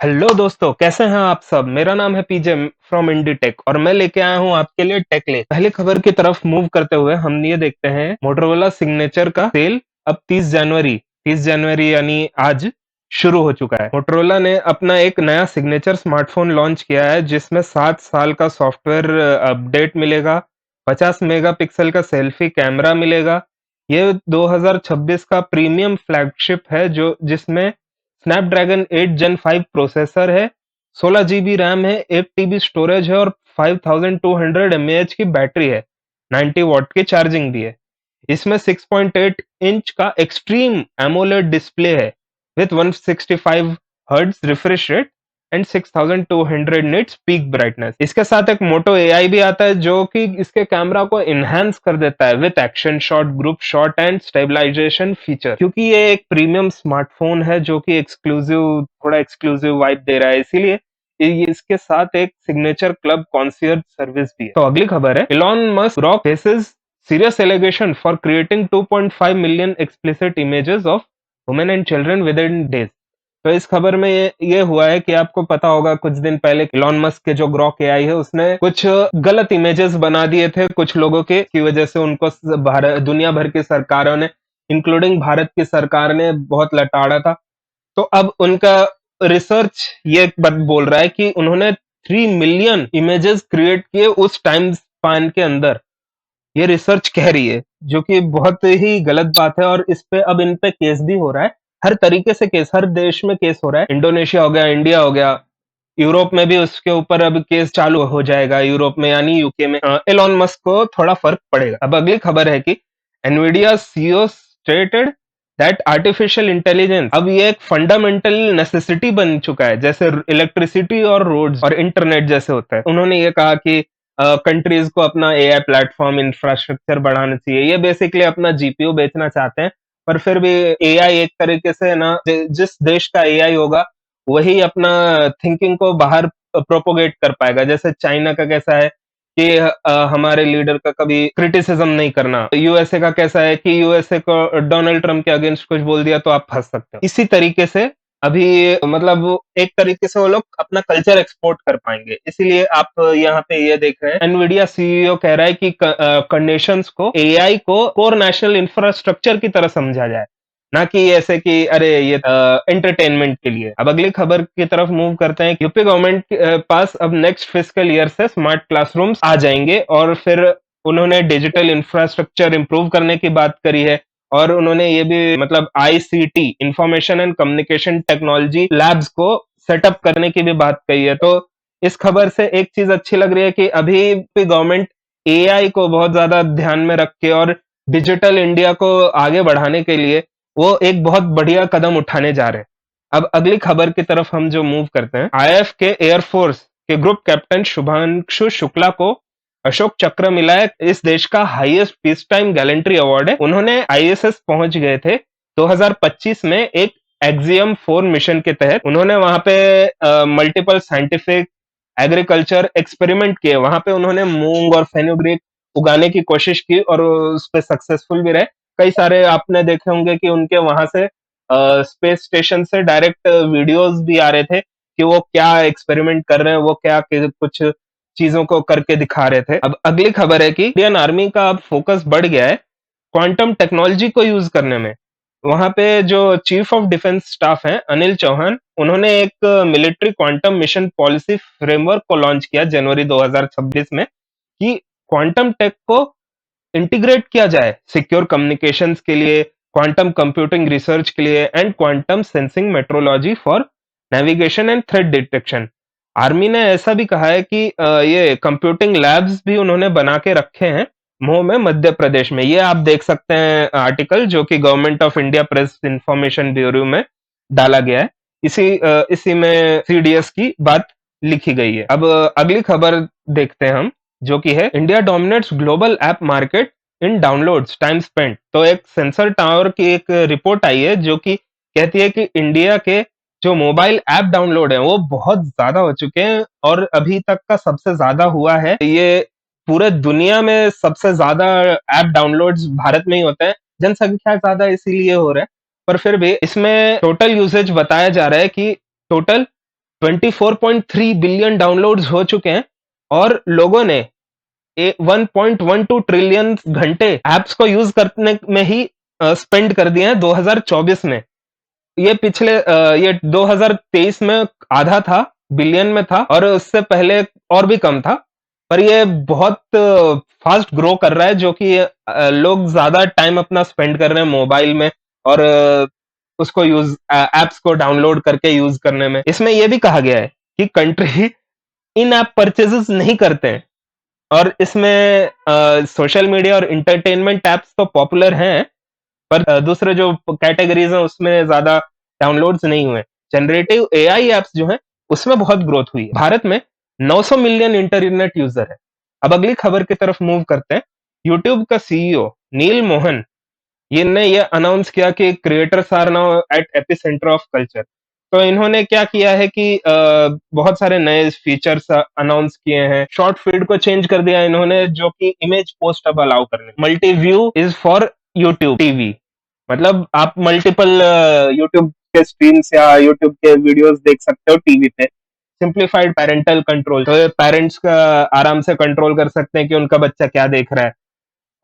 Hello दोस्तों, कैसे हैं आप सब। मेरा नाम है पीजे फ्रॉम इंडी टेक और मैं लेके आया हूं आपके लिए टेकले। पहली खबर की तरफ मूव करते हुए हम ये देखते हैं मोटरोला सिग्नेचर का सेल अब 30 जनवरी यानी आज शुरू हो चुका है। मोटरोला ने अपना एक नया सिग्नेचर स्मार्टफोन लॉन्च किया है जिसमें 7 साल का सॉफ्टवेयर अपडेट मिलेगा, 50 मेगापिक्सल का सेल्फी कैमरा मिलेगा। ये 2026 का प्रीमियम फ्लैगशिप है जो जिसमें स्नैपड्रैगन 8 जेन 5 प्रोसेसर है, 16 जीबी रैम है, 1 टीबी स्टोरेज है और 5200 mAh की बैटरी है, 90 वॉट की चार्जिंग भी है। इसमें 6.8 इंच का एक्सट्रीम एमोलेड डिस्प्ले है with 165 hertz refresh rate and 6200 nits peak brightness. इसके साथ एक मोटो एआई भी आता है जो कि इसके कैमरा को इनहेंस कर देता है with action shot, group shot and stabilization feature. क्योंकि ये एक प्रीमियम स्मार्टफोन है जो कि थोड़ा एक्सक्लूसिव वाइब दे रहा है, इसीलिए इसके साथ एक सिग्नेचर क्लब कॉन्सियर्ज सर्विस भी है। तो अगली खबर है, Elon Musk rock faces serious allegation for creating 2.5 million explicit images of women and children within days। तो इस खबर में ये हुआ है कि आपको पता होगा कुछ दिन पहले इलॉन मस्क के जो ग्रॉक एआई है उसने कुछ गलत इमेजेस बना दिए थे कुछ लोगों के, की वजह से उनको दुनिया भर की सरकारों ने इंक्लूडिंग भारत की सरकार ने बहुत लताड़ा था। तो अब उनका रिसर्च ये बात बोल रहा है कि उन्होंने 3 मिलियन इमेजेस क्रिएट किए उस टाइम स्पान के अंदर। ये रिसर्च कह रही है, जो कि बहुत ही गलत बात है और इस पे अब इन पे केस भी हो रहा है। हर तरीके से केस, हर देश में केस हो रहा है। इंडोनेशिया हो गया, इंडिया हो गया, यूरोप में भी उसके ऊपर अब केस चालू हो जाएगा, यूरोप में यानी यूके में। एलोन मस्क को थोड़ा फर्क पड़ेगा। अब अगली खबर है कि Nvidia CEO stated that artificial intelligence अब ये एक फंडामेंटल नेसेसिटी बन चुका है, जैसे इलेक्ट्रिसिटी और रोड्स और इंटरनेट जैसे होता है। उन्होंने ये कहा कि कंट्रीज को अपना एआई प्लेटफॉर्म इंफ्रास्ट्रक्चर बढ़ाना चाहिए। ये बेसिकली अपना जीपीयू बेचना चाहते हैं, पर फिर भी एआई एक तरीके से ना, जिस देश का एआई होगा वही अपना थिंकिंग को बाहर प्रोपोगेट कर पाएगा। जैसे चाइना का कैसा है कि हमारे लीडर का कभी क्रिटिसिज्म नहीं करना, यूएसए का कैसा है कि यूएसए को डोनाल्ड ट्रम्प के अगेंस्ट कुछ बोल दिया तो आप फंस सकते हो। इसी तरीके से अभी मतलब एक तरीके से वो लोग अपना कल्चर एक्सपोर्ट कर पाएंगे। इसीलिए आप यहाँ पे ये देख रहे हैं, एनवीडिया सीईओ कह रहा है कि कंडीशंस को, एआई को कोर नेशनल इंफ्रास्ट्रक्चर की तरह समझा जाए, ना कि ऐसे कि अरे ये एंटरटेनमेंट के लिए। अब अगली खबर की तरफ मूव करते हैं। यूपी गवर्नमेंट के पास अब नेक्स्ट फिस्कल ईयर से स्मार्ट क्लासरूम्स आ जाएंगे और फिर उन्होंने डिजिटल इंफ्रास्ट्रक्चर इंप्रूव करने की बात करी है और उन्होंने ये भी मतलब ICT, information and communication technology labs को सेटअप करने की भी बात कही है। तो इस खबर से एक चीज अच्छी लग रही है कि अभी भी गवर्नमेंट एआई को बहुत ज्यादा ध्यान में रख के और डिजिटल इंडिया को आगे बढ़ाने के लिए वो एक बहुत बढ़िया कदम उठाने जा रहे हैं। अब अगली खबर की तरफ हम जो मूव करते हैं, आईएफ के एयरफोर्स के ग्रुप कैप्टन शुभांशु शुक्ला को अशोक चक्र मिला है। इस देश का highest peace time gallantry award है। उन्होंने आईएसएस पहुंच गए थे 2025 में एक एक्सियम 4 मिशन के तहत। उन्होंने वहां पे मल्टीपल साइंटिफिक एग्रीकल्चर एक्सपेरिमेंट किए। वहां पे उन्होंने मूंग और फेनुग्रीक उगाने की कोशिश की और उस पे सक्सेसफुल भी रहे। कई सारे आपने देखे होंगे कि उनके वहां से स्पेस स्टेशन से डायरेक्ट वीडियोस भी आ रहे थे कि वो क्या एक्सपेरिमेंट कर रहे हैं, वो क्या कुछ चीजों को करके दिखा रहे थे। अब अगली खबर है कि इंडियन आर्मी का अब फोकस बढ़ गया है क्वांटम टेक्नोलॉजी को यूज करने में। वहां पे जो चीफ ऑफ डिफेंस स्टाफ हैं अनिल चौहान, उन्होंने एक military quantum mission policy framework को लॉन्च किया जनवरी 2026 में कि क्वांटम टेक को इंटीग्रेट किया जाए सिक्योर कम्युनिकेशंस के लिए, क्वांटम कंप्यूटिंग रिसर्च के लिए and quantum sensing metrology for navigation and threat detection. Army ने ऐसा भी कहा है कि ये कंप्यूटिंग लैब्स भी उन्होंने बना के रखे हैं मऊ में, मध्य प्रदेश में। ये आप देख सकते हैं आर्टिकल जो कि government of India press information bureau में डाला गया है। इसी में सीडीएस की बात लिखी गई है। अब अगली खबर देखते हैं हम, जो कि है India dominates global app market in downloads time spent. तो एक सेंसर टावर की एक रिपोर्ट आई है जो कि कहती है कि इंडिया के जो मोबाइल ऐप डाउनलोड है वो बहुत ज्यादा हो चुके हैं और अभी तक का सबसे ज्यादा हुआ है। ये पूरे दुनिया में सबसे ज्यादा ऐप डाउनलोड्स भारत में ही होते हैं। जनसंख्या ज्यादा इसीलिए हो रहा है, पर फिर भी इसमें टोटल यूसेज बताया जा रहा है कि टोटल 24.3 बिलियन डाउनलोड्स हो चुके हैं और लोगों ने 1.12 ट्रिलियन घंटे ऐप्स को यूज करने में ही स्पेंड कर दिए हैं 2024 में। ये पिछले ये 2023 में आधा था, बिलियन में था, और उससे पहले और भी कम था। पर ये बहुत फास्ट ग्रो कर रहा है, जो कि लोग ज्यादा टाइम अपना स्पेंड कर रहे हैं मोबाइल में और उसको यूज एप्स को डाउनलोड करके यूज करने में। इसमें यह भी कहा गया है कि कंट्री इन ऐप परचेजेस नहीं करते हैं, और इसमें सोशल मीडिया और इंटरटेनमेंट ऐप्स तो पॉपुलर हैं, पर दूसरे जो कैटेगरीज हैं उसमें ज्यादा डाउनलोड्स नहीं हुए। जनरेटिव एआई एप्स जो हैं उसमें बहुत ग्रोथ हुई है। भारत में 900 मिलियन इंटरनेट यूजर है। अब अगली खबर की तरफ मूव करते हैं। यूट्यूब का सीईओ नील मोहन ने ये अनाउंस किया कि creators are now at epicenter of culture. तो इन्होंने क्या किया है कि बहुत सारे नए फीचर्स अनाउंस किए हैं। शॉर्ट फीड को चेंज कर दिया इन्होंने, जो कि इमेज पोस्ट अब अलाउ करने। Multi view is for YouTube TV, मतलब आप मल्टीपल यूट्यूब के स्ट्रीम्स या यूट्यूब के वीडियोस देख सकते हो टीवी पे। सिंप्लीफाइड पेरेंटल कंट्रोल, तो पेरेंट्स का आराम से कंट्रोल कर सकते हैं कि उनका बच्चा क्या देख रहा है।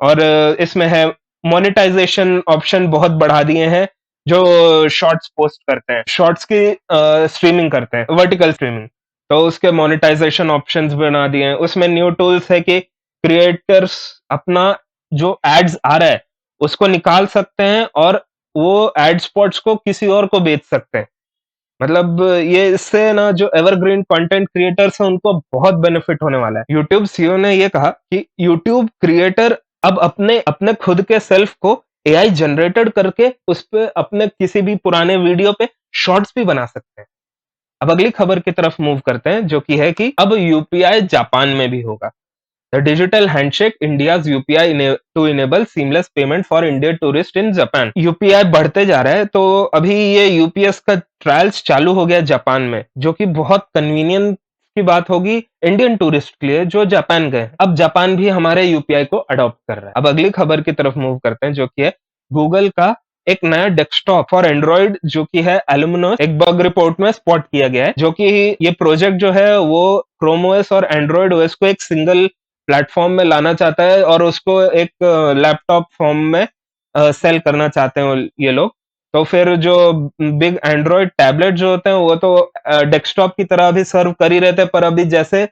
और इसमें है मोनेटाइजेशन ऑप्शन बहुत बढ़ा दिए हैं, जो शॉर्ट्स पोस्ट करते हैं, शॉर्ट्स की स्ट्रीमिंग करते हैं, वर्टिकल स्ट्रीमिंग। तो उसके मोनेटाइजेशन ऑप्शंस बना दिए हैं। उसमें न्यू टूल्स है कि क्रिएटर्स अपना जो एड्स आ रहा है उसको निकाल सकते हैं और वो एड स्पॉट्स को किसी और को बेच सकते हैं। मतलब ये इससे ना जो एवरग्रीन कंटेंट क्रिएटर्स हैं उनको बहुत बेनिफिट होने वाला है। यूट्यूब सीईओ ने ये कहा कि यूट्यूब क्रिएटर अब अपने अपने खुद के सेल्फ को एआई जनरेटेड करके उस पे अपने किसी भी पुराने वीडियो पे शॉर्ट्स भी बना सकते हैं। अब अगली खबर की तरफ मूव करते हैं, जो कि है कि अब यूपीआई जापान में भी होगा। The digital handshake India's UPI to enable seamless payment for Indian tourist in Japan. UPI बढ़ते जा रहा है, तो अभी ये यूपीएस का ट्रायल्स चालू हो गया जापान में, जो कि बहुत कन्वीनियंट की बात होगी इंडियन टूरिस्ट के लिए जो जापान गए। अब जापान भी हमारे यूपीआई को अडॉप्ट कर रहा है। अब अगली खबर की तरफ मूव करते हैं, जो कि है गूगल का एक नया डेस्कटॉप फॉर एंड्रॉइड, जो कि है एलुमिनस, एक बग रिपोर्ट में स्पॉट किया गया है। जो कि ये प्रोजेक्ट जो है वो क्रोम ओएस और एंड्रॉइड ओएस को एक सिंगल प्लेटफॉर्म में लाना चाहता है और उसको एक लैपटॉप फॉर्म में सेल करना चाहते हैं ये लोग। तो फिर जो बिग एंड्रॉइड टैबलेट जो होते हैं वो तो डेस्कटॉप की तरह भी सर्व कर ही रहते हैं, पर अभी जैसे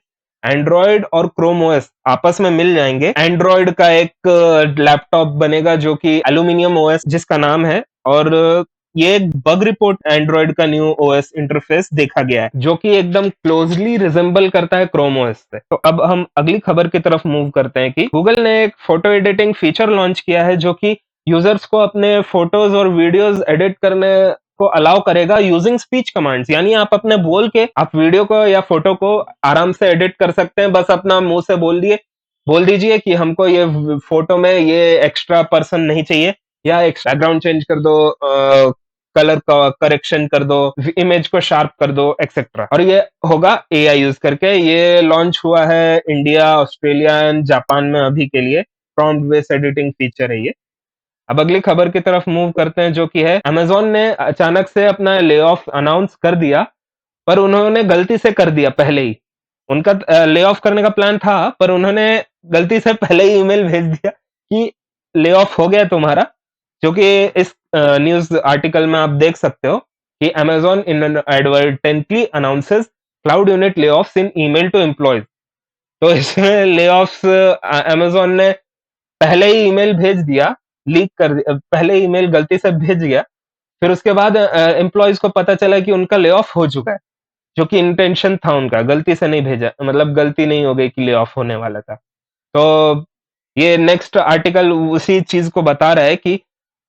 एंड्रॉइड और क्रोम ओएस आपस में मिल जाएंगे, एंड्रॉइड का एक लैपटॉप बनेगा जो कि एल्यूमिनियम ओएस जिसका नाम है। और ये एक बग रिपोर्ट एंड्रॉइड का न्यू ओएस इंटरफेस देखा गया है, जो कि एकदम क्लोजली रिजेंबल करता है क्रोम ओएस से। तो अब हम अगली खबर की तरफ मूव करते हैं कि गूगल ने एक फोटो एडिटिंग फीचर लॉन्च किया है, जो कि यूजर्स को अपने फोटोज और वीडियोस एडिट करने को अलाउ करेगा यूजिंग स्पीच कमांड्स। यानी आप अपने बोल के आप वीडियो को या फोटो को आराम से एडिट कर सकते हैं। बस अपना मुंह से बोल दीजिए कि हमको ये फोटो में ये एक्स्ट्रा पर्सन नहीं चाहिए, या बैकग्राउंड चेंज कर दो, कलर का करेक्शन कर दो, इमेज को शार्प कर दो, एक्सेट्रा। और ये होगा एआई यूज करके। ये लॉन्च हुआ है इंडिया, ऑस्ट्रेलिया एंड जापान में अभी के लिए। प्रॉम्प्ट बेस्ड एडिटिंग फीचर है ये। अब अगली खबर की तरफ मूव करते हैं, जो कि है अमेज़न ने अचानक से अपना ले ऑफ अनाउंस कर दिया, पर उन्होंने गलती से कर दिया पहले ही। उनका ले ऑफ करने का प्लान था, पर उन्होंने गलती से पहले ही ईमेल भेज दिया कि ले ऑफ हो गया तुम्हारा। जो कि इस न्यूज़ आर्टिकल में आप देख सकते हो कि Amazon inadvertently announces cloud unit layoffs in email to employees. तो इसमें ले-ऑफ्स अमेज़न ने पहले ही ईमेल भेज दिया, लीक कर दिया, पहले ईमेल गलती से भेज दिया। फिर उसके बाद एम्प्लॉइज को पता चला कि उनका ले ऑफ हो चुका है, जो कि इंटेंशन था उनका, गलती से नहीं भेजा, मतलब गलती नहीं हो गई कि ले ऑफ होने वाला था। तो ये नेक्स्ट आर्टिकल उसी चीज को बता रहा है कि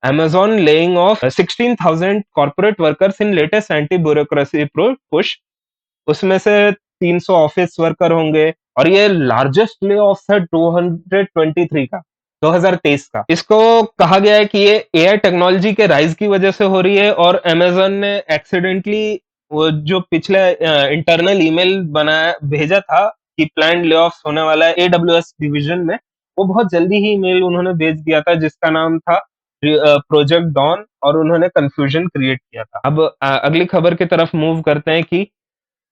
Amazon laying of 16,000 corporate workers in latest anti bureaucracy push. उसमें से 300 ऑफिस वर्कर होंगे, और ये लार्जेस्ट ले ऑफ है 223 का, 2023 का। इसको कहा गया है कि ये एआई टेक्नोलॉजी के राइज की वजह से हो रही है, और अमेज़न ने एक्सीडेंटली वो जो पिछले इंटरनल ईमेल बनाया भेजा था कि प्लान्ड ले-ऑफ्स होने वाला है एडब्ल्यूएस डिवीजन में, वो बहुत जल्दी ही ईमेल उन्होंने भेज दिया था जिसका नाम था प्रोजेक्ट डॉन, और उन्होंने कंफ्यूजन क्रिएट किया था। अब अगली खबर की तरफ मूव करते हैं कि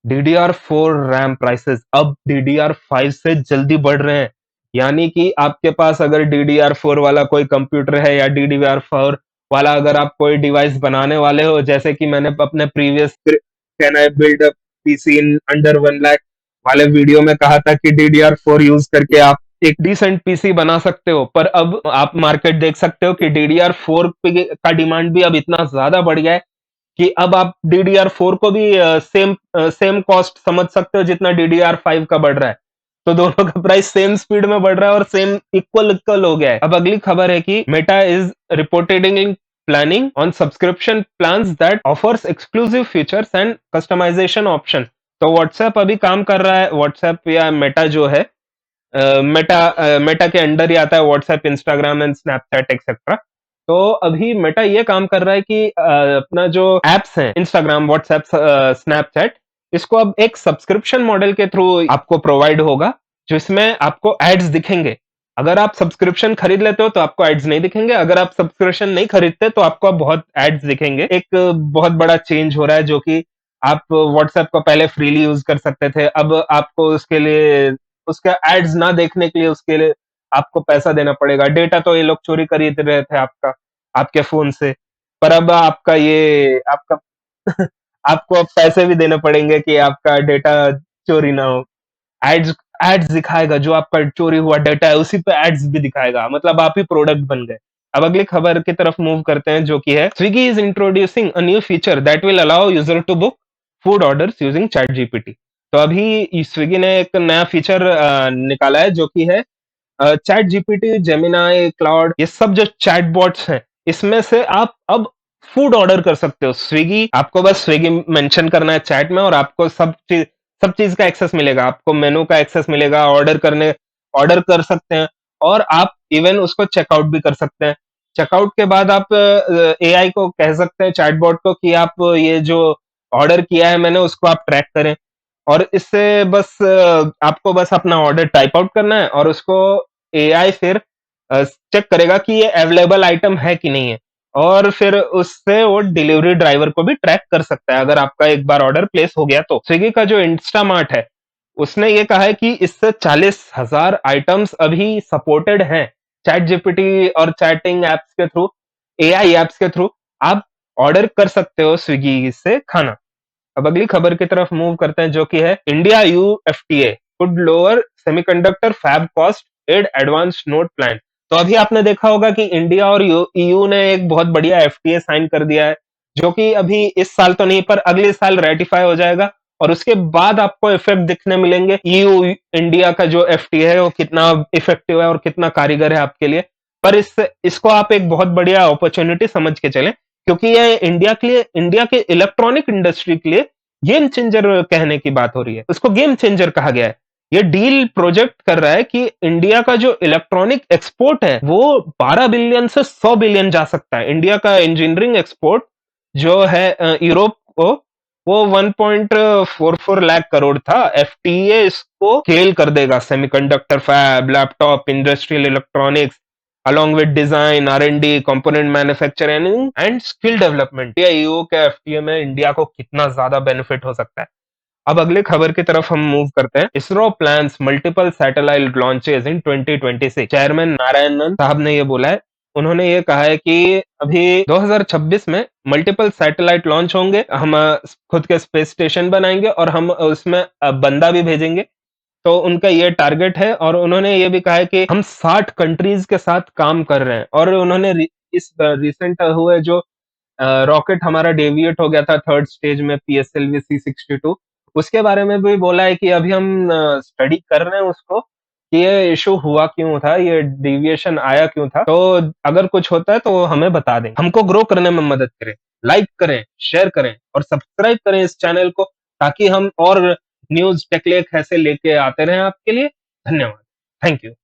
DDR4 रैम प्राइसेस अब DDR5 से जल्दी बढ़ रहे हैं। यानी कि आपके पास अगर DDR4 वाला कोई कंप्यूटर है या DDR4 वाला अगर आप कोई डिवाइस बनाने वाले हो, जैसे कि मैंने अपने previous can I build a PC in under 1 lakh वाले वीडियो में कहा था कि DDR4 यूज करके आप एक डिसेंट पीसी बना सकते हो। पर अब आप मार्केट देख सकते हो कि DDR4 का डिमांड भी अब इतना ज्यादा बढ़ गया है कि अब आप DDR4 को भी सेम कॉस्ट समझ सकते हो जितना DDR5 का बढ़ रहा है। तो दोनों का प्राइस सेम स्पीड में बढ़ रहा है और सेम इक्वल इक्वल हो गया है। अब अगली खबर है कि Meta is reportedly planning on subscription plans that offers exclusive features and customization option। तो व्हाट्सएप अभी काम कर रहा है, व्हाट्सएप या मेटा जो है, मेटा के अंडर ही आता है WhatsApp, Instagram and Snapchat etcetera. तो अभी मेटा ये काम कर रहा है कि अपना जो एप्स हैं इंस्टाग्राम, व्हाट्सएप, स्नैपचैट, इसको अब एक सब्सक्रिप्शन मॉडल के थ्रू आपको प्रोवाइड होगा, जिसमें आपको एड्स दिखेंगे। अगर आप सब्सक्रिप्शन खरीद लेते हो तो आपको एड्स नहीं दिखेंगे, अगर आप सब्सक्रिप्शन नहीं खरीदते तो आपको अब बहुत एड्स दिखेंगे। एक बहुत बड़ा चेंज हो रहा है, जो कि आप व्हाट्सएप को पहले फ्रीली यूज कर सकते थे, अब आपको उसके लिए उसका एड्स ना देखने के लिए उसके लिए आपको पैसा देना पड़ेगा। डेटा तो ये लोग चोरी कर ही रहे थे आपका, आपके फ़ोन से, पर अब आपका ये आपका आपको अब पैसे भी देने पड़ेंगे कि आपका डेटा चोरी ना हो। एड्स एड्स दिखाएगा, जो आपका चोरी हुआ डेटा है उसी पे एड्स भी दिखाएगा, मतलब आप ही प्रोडक्ट बन गए। अब अगली खबर की तरफ मूव करते हैं, जो कि है Swiggy is introducing a new feature that will allow user to book food orders using ChatGPT. तो अभी स्विगी ने एक नया फीचर निकाला है, जो कि है चैट जीपीटी, जेमिनाई, क्लाउड, ये सब जो चैटबॉट्स हैं, इसमें से आप अब फूड ऑर्डर कर सकते हो। स्विगी, आपको बस स्विगी मेंशन करना है चैट में और आपको सब चीज का एक्सेस मिलेगा, आपको मेनू का एक्सेस मिलेगा, ऑर्डर कर सकते हैं और आप इवन उसको चेकआउट भी कर सकते हैं। चेकआउट के बाद आप एआई को कह सकते हैं, चैटबॉट को, कि आप ये जो ऑर्डर किया है मैंने उसको आप ट्रैक करें। और इससे बस आपको बस अपना ऑर्डर टाइप आउट करना है और उसको एआई फिर चेक करेगा कि ये अवेलेबल आइटम है कि नहीं है, और फिर उससे वो डिलीवरी ड्राइवर को भी ट्रैक कर सकता है अगर आपका एक बार ऑर्डर प्लेस हो गया तो। स्विगी का जो इंस्टामार्ट है, उसने ये कहा है कि इससे 40,000 आइटम्स अभी सपोर्टेड हैं चैट जीपीटी और चैटिंग एप्स के थ्रू, एआई एप्स के थ्रू आप ऑर्डर कर सकते हो स्विगी से खाना। अब अगली खबर की तरफ मूव करते हैं, जो कि है India EU FTA could lower semiconductor fab cost add advance note plan. तो अभी आपने देखा होगा कि इंडिया और ईयू ने एक बहुत बढ़िया एफटीए साइन कर दिया है, जो कि अभी इस साल तो नहीं पर अगले साल रेटिफाई हो जाएगा और उसके बाद आपको इफेक्ट दिखने मिलेंगे। ईयू इंडिया का जो एफटीए है वो कितना इफेक्टिव है और कितना कारीगर है आपके लिए। पर इसको आप एक बहुत बढ़िया अपॉर्चुनिटी समझ के चलें, क्योंकि ये इंडिया के लिए, इंडिया के इलेक्ट्रॉनिक इंडस्ट्री के लिए गेम चेंजर कहने की बात हो रही है, उसको गेम चेंजर कहा गया है। ये डील प्रोजेक्ट कर रहा है कि इंडिया का जो इलेक्ट्रॉनिक एक्सपोर्ट है वो 12 बिलियन से 100 बिलियन जा सकता है। इंडिया का इंजीनियरिंग एक्सपोर्ट जो है यूरोप को, वो 1.44 लाख करोड़ था। एफटीए इसको स्केल कर देगा, semiconductor fab, laptop, industrial electronics, along with design, R&D, component manufacturing and skill development। ये ईओ के एफटीए में इंडिया को कितना ज्यादा बेनिफिट हो सकता है। अब अगले खबर की तरफ हम मूव करते हैं। ISRO plans multiple satellite launches in 2026। Chairman Narayanan साहब ने ये बोला है, उन्होंने ये कहा है कि अभी 2026 में मल्टीपल सैटेलाइट लॉन्च होंगे, हम खुद के स्पेस स्टेशन बनाएंगे और हम उसमें बंदा भी भेजेंगे। तो उनका ये टारगेट है और उन्होंने ये भी कहा है कि हम 60 कंट्रीज के साथ काम कर रहे हैं। और उन्होंने इस रिसेंट हुए जो रॉकेट हमारा डेविएट हो गया था थर्ड स्टेज में, पीएसएलवी C62, उसके बारे में भी बोला है कि अभी हम स्टडी कर रहे हैं उसको, कि ये इशू हुआ क्यों था, ये डेविएशन आया क्यों था। तो अगर कुछ होता है तो हमें बता दें, हमको ग्रो करने में मदद करें। लाइक करें, शेयर करें और सब्सक्राइब करें इस चैनल को, ताकि हम और न्यूज़ टेक लेख ऐसे लेके आते रहें आपके लिए। धन्यवाद। Thank you.